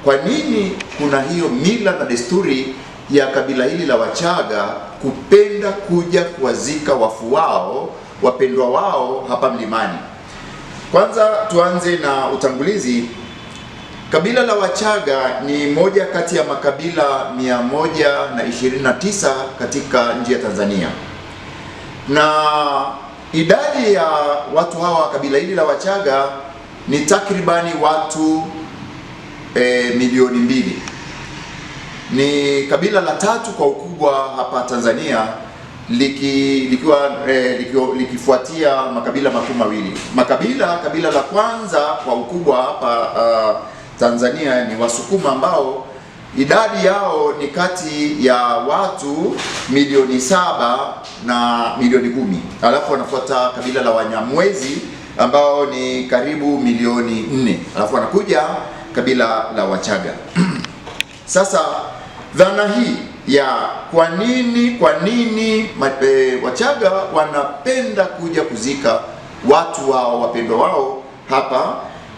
kwa nini kuna hiyo mila na desturi ya kabila hili la Wachaga kupenda kuja kuwazika wafu wao, wapendwa wao hapa mlimani. Kwanza tuanze na utangulizi. Kabila la Wachaga ni moja kati ya makabila 129 katika nchi ya Tanzania, na idadi ya watu hawa kabila hili la Wachaga ni takribani watu milioni 2. Ni kabila la 3 kwa ukubwa hapa Tanzania, likifuatia makabila makuu mawili. Kabila la kwanza kwa ukubwa hapa Tanzania ni Wasukuma, ambao idadi yao ni kati ya watu milioni 7 na milioni 10. Alafu wanafuata kabila la Wanyamwezi ambao ni karibu milioni 4. Alafu wanakuja kabila la Wachaga. Sasa dhana hii ya kwa nini Wachaga wanapenda kuja kuzika watu wao, wapendwa wao hapa,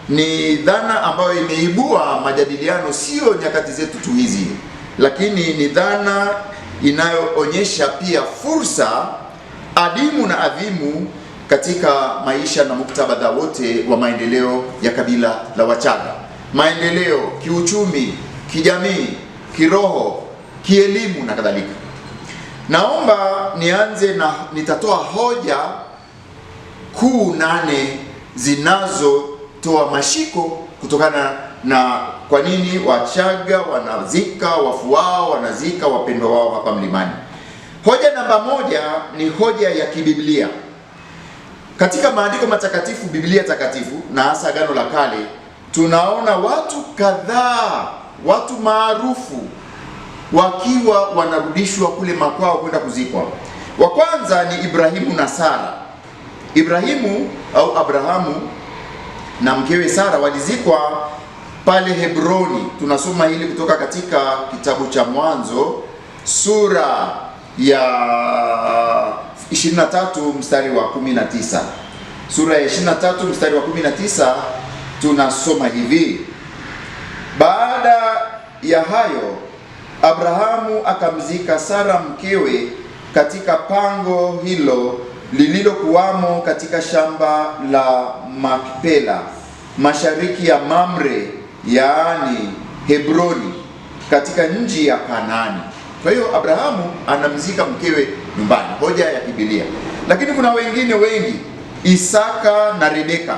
ni dhana ambayo imeibua majadiliano, sio nyakati zetu tu hizi, lakini ni dhana inayoonyesha pia fursa adimu na adhimu katika maisha na muktadha wote wa maendeleo ya kabila la Wachaga. Maendeleo kiuchumi, kijamii, kiroho, kielimu na kadhalika. Naomba nianze na nitatoa hoja kuu 8 zinazotoa mashiko kutokana na kwa nini Wachaga wanazika wafu wao, wanazika wapendwa wao hapa mlimani. Hoja namba 1 ni hoja ya kibiblia. Katika maandiko matakatifu, Biblia takatifu na hasa Agano la Kale, tunaona watu kadhaa, watu maarufu wakiwa wanarudishwa kule makwao kwenda kuzikwa. Wa kwanza ni Ibrahimu na Sara. Ibrahimu au Abrahamu na mkewe Sara walizikwa pale Hebroni. Tunasoma hili kutoka katika kitabu cha Mwanzo sura ya 23 mstari wa 19. Sura ya 23 mstari wa 19 tunasoma hivi: baada ya hayo Abrahamu akamzika Sara mkewe katika pango hilo lililokuwamo katika shamba la Makpela mashariki ya Mamre, yaani Hebroni, katika nchi ya Kanaani. Kwa hiyo Abrahamu anamzika mkewe nyumbani, hoja ya Biblia. Lakini kuna wengine wengi, Isaka na Rebeka.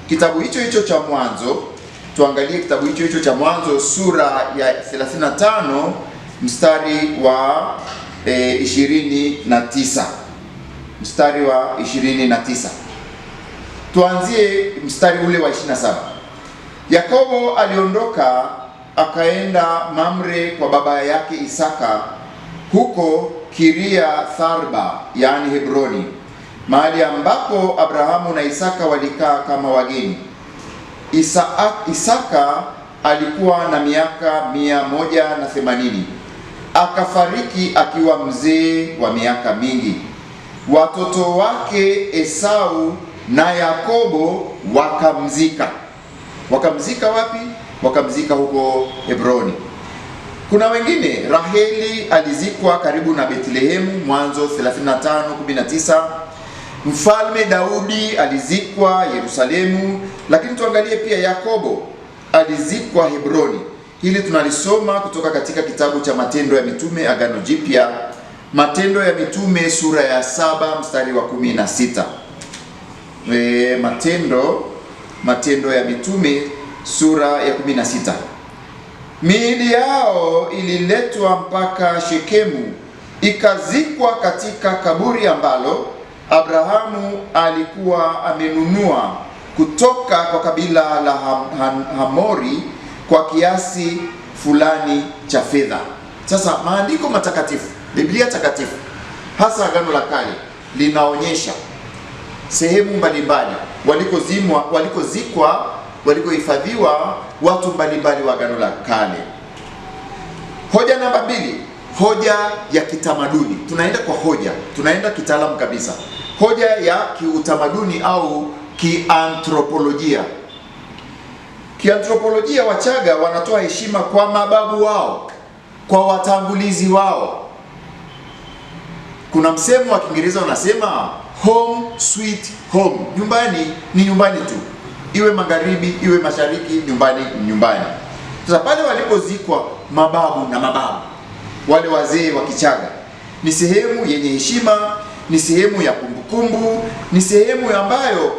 Kitabu hicho cha Mwanzo, tuangalie kitabu hicho cha Mwanzo sura ya 35 mstari wa 29. Mstari wa 29. Tuanzie mstari ule wa 27. Yakobo aliondoka akaenda Mamre kwa baba yake Isaka, huko Kiria-Tharba, yaani Hebroni, mahali ambapo Abrahamu na Isaka walikaa kama wageni. Isaka alikuwa na miaka 180, akafariki akiwa mzee wa miaka mingi. Watoto wake Esau na Yakobo wakamzika. Wakamzika wapi? Wakamzika huko Hebroni. Kuna wengine, Raheli alizikwa karibu na Bethlehemu, Mwanzo 35:19. Mfalme Daudi alizikwa Yerusalemu. Lakini tuangalie pia Yakobo alizikwa Hebroni. Hili tunalisoma kutoka katika kitabu cha Matendo ya Mitume, Agano Jipya, Matendo ya Mitume sura ya 7 mstari wa 16. Matendo ya Mitume sura ya 16. Miili yao ililetwa mpaka Shekemu, ikazikwa katika kaburi ambalo Abrahamu alikuwa amenunua kutoka kwa kabila la Hamori kwa kiasi fulani cha fedha. Sasa maandiko matakatifu, Biblia takatifu, hasa Agano la Kale, linaonyesha sehemu mbalimbali walikozikwa, walikohifadhiwa watu mbalimbali wa Agano la Kale. Hoja namba 2, hoja ya kitamaduni. Tunaenda kwa hoja, tunaenda kitaalamu kabisa. Hoja ya kiutamaduni au kianthropolojia. Kianthropolojia, Wachaga wanatoa heshima kwa mababu wao, kwa watangulizi wao. Kuna msemo wa Kiingereza unasema home sweet home, nyumbani ni nyumbani tu, iwe magharibi iwe mashariki, nyumbani ni nyumbani. Sasa pale walipozikwa mababu na mababu, wale wazee wa Kichaga, ni sehemu yenye heshima, ni sehemu ya kumbukumbu, ni sehemu ambayo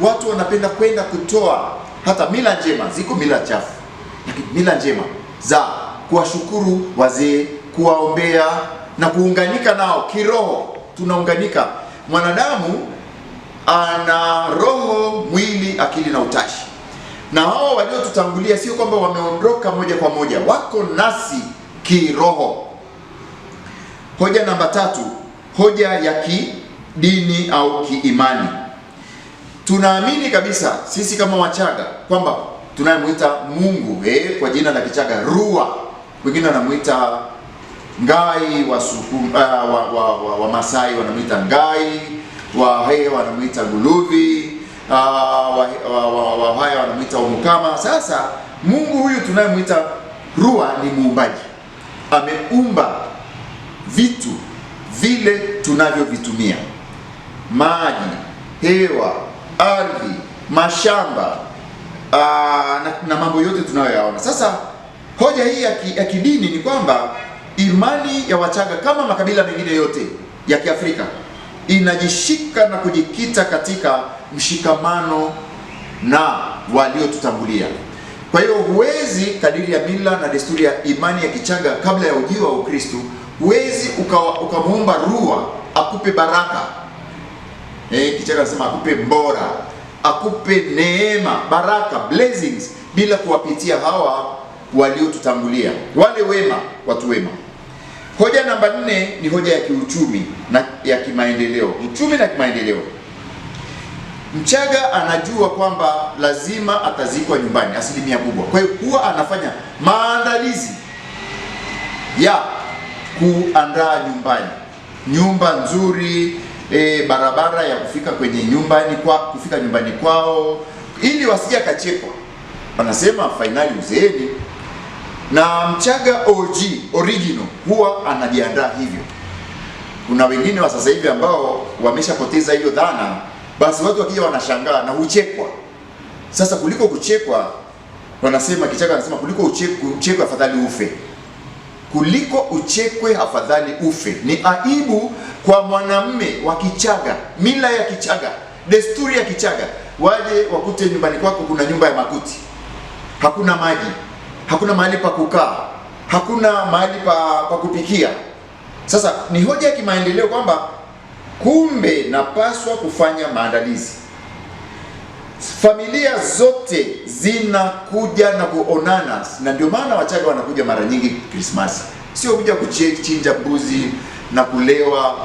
watu wanapenda kwenda kutoa hata mila njema. Ziko mila chafu, lakini mila njema za kuwashukuru wazee, kuwaombea na kuunganika nao kiroho. Tunaunganika. Mwanadamu ana roho, mwili, akili na utashi, na hao waliotutangulia sio kwamba wameondoka moja kwa moja, wako nasi kiroho. Hoja namba 3, hoja ya kidini au kiimani. Tunaamini kabisa sisi kama Wachaga kwamba tunayemuita Mungu kwa jina la Kichaga Rua, wengine wanamuita Ngai, wa Masai wanamuita Ngai, Wahehe wanamuita Guluvi, Wahaya wanamuita Omukama. Sasa Mungu huyu tunayemuita Rua ni muumbaji, ameumba vitu vile tunavyovitumia: maji, hewa, ardhi, mashamba na mambo yote tunayoyaona. Sasa hoja hii ya kidini ni kwamba imani ya Wachaga kama makabila mengine yote ya Kiafrika inajishika na kujikita katika mshikamano na waliotutangulia. Kwa hiyo huwezi, kadiri ya mila na desturi ya imani ya Kichaga kabla ya ujio wa Ukristo, huwezi ukamuomba Rua akupe baraka. Kichaga anasema akupe mbora, akupe neema, baraka, blessings, bila kuwapitia hawa waliotutangulia, wale wema, watu wema. Hoja namba 4 ni hoja ya kiuchumi na ya kimaendeleo. Uchumi na kimaendeleo. Mchaga anajua kwamba lazima atazikwa nyumbani asilimia kubwa. Kwa hiyo huwa anafanya maandalizi ya kuandaa nyumbani, nyumba nzuri, barabara ya kufika kwenye kufika nyumbani kwao, ili wasije kachekwa. Wanasema finali uzeeni. Na Mchaga original huwa anajiandaa hivyo. Kuna wengine wa sasa hivi ambao wameshapoteza hiyo dhana, basi watu wakija wanashangaa na huchekwa. Sasa kuliko kuchekwa, wanasema, Kichaga anasema kuliko uchekwe afadhali ufe. Kuliko uchekwe afadhali ufe. Ni aibu kwa mwanamume wa Kichaga, mila ya Kichaga, desturi ya Kichaga, waje wakute nyumbani kwako kuna nyumba ya makuti, hakuna maji, hakuna mahali pa kukaa, hakuna mahali pa kupikia. Sasa ni hoja ya kimaendeleo kwamba kumbe napaswa kufanya maandalizi. Familia zote zinakuja na kuonana, na ndio maana Wachaga wanakuja mara nyingi Krismasi. Sio kuja kuchinja mbuzi na kulewa.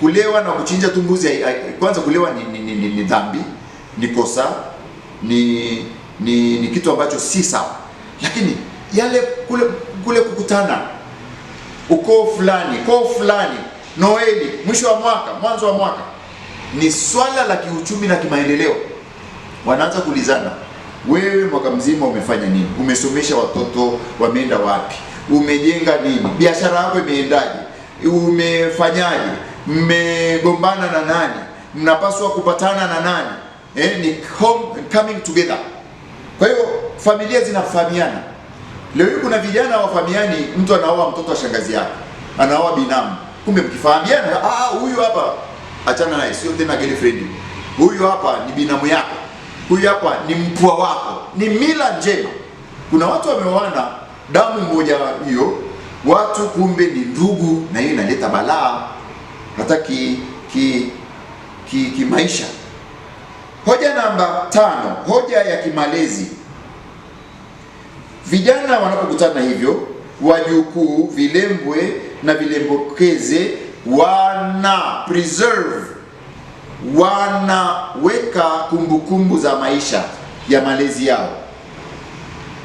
Kulewa na kuchinja tu mbuzi, kwanza kulewa ni dhambi, ni kosa, ni kitu ambacho si sawa. Lakini yale kule kukutana ukoo fulani, Noeli, mwisho wa mwaka, mwanzo wa mwaka, ni swala la kiuchumi na kimaendeleo. Wanaanza kuulizana, wewe mwaka mzima umefanya nini? Umesomesha watoto, wameenda wapi? Umejenga nini? Biashara yako imeendaje? Umefanyaje? Mmegombana na nani? Mnapaswa kupatana na nani? Ni coming together. Kwa hiyo familia zinafahamiana. Leo hii kuna vijana wafahamiani, mtu anaoa mtoto wa shangazi yake, anaoa binamu. Kumbe mkifahamiana, huyu hapa achana naye, sio tena girlfriend. Huyu hapa ni binamu yako. Huyu hapa ni mpwa wako. Ni mila njema. Kuna watu wameoana damu moja hiyo, watu kumbe ni ndugu, na hiyo inaleta balaa hata maisha. Hoja namba 5, hoja ya kimalezi. Vijana wanapokutana hivyo, wajukuu, vilembwe na vilembokeze wana preserve, wanaweka kumbukumbu za maisha ya malezi yao.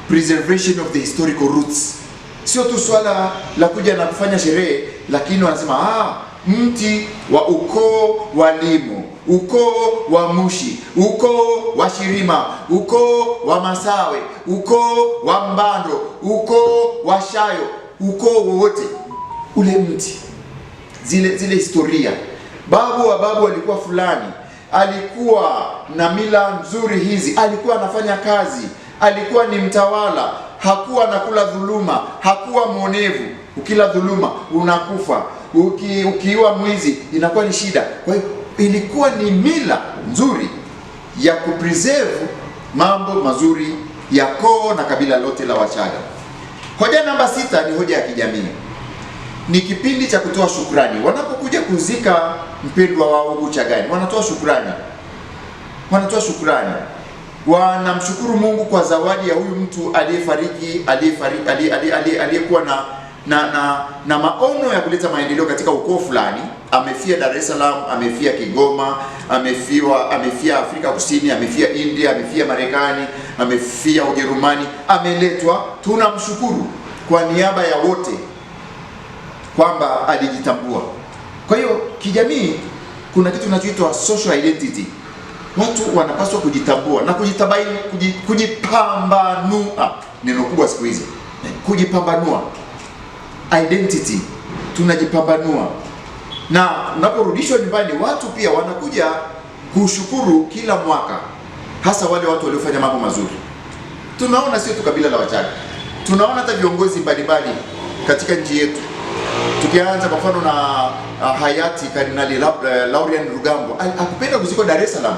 Preservation of the historical roots. Sio tu swala la kuja na kufanya sherehe, lakini wanasema mti wa ukoo wa Limo, ukoo wa Mushi, ukoo wa Shirima, ukoo wa Masawe, ukoo wa Mbando, ukoo wa Shayo, ukoo wowote ule mti, zile historia. Babu wa babu alikuwa fulani, alikuwa na mila nzuri hizi, alikuwa anafanya kazi, alikuwa ni mtawala, hakuwa anakula dhuluma, hakuwa mwonevu. Ukila dhuluma unakufa, ukiwa mwizi inakuwa ni shida. Kwa hiyo ilikuwa ni mila nzuri ya kupreserve mambo mazuri ya koo na kabila lote la Wachaga. Hoja namba 6 ni hoja ya kijamii. Ni kipindi cha kutoa shukrani. Wanapokuja kuzika mpendwa wao huko Chagani, wanatoa shukrani. Wanamshukuru Mungu kwa zawadi ya huyu mtu aliyekuwa na maono ya kuleta maendeleo katika ukoo fulani. Amefia Dar es Salaam, amefia Kigoma, amefia Afrika Kusini, amefia India, amefia Marekani, amefia Ujerumani, ameletwa. Tunamshukuru kwa niaba ya wote kwamba alijitambua. Kwa hiyo kijamii kuna kitu kinachoitwa social identity. Watu wanapaswa kujitambua na kujipambanua. Neno kubwa siku hizi, kujipambanua, identity. Tunajipambanua, na unaporudishwa nyumbani watu pia wanakuja kushukuru kila mwaka, hasa wale watu waliofanya mambo mazuri. Tunaona sio tu kabila la Wachaga, tunaona hata viongozi mbalimbali katika nchi yetu. Tukianza kwa mfano na hayati Kardinali Laurian Rugambwa, akupenda kuziko Dar es Salaam.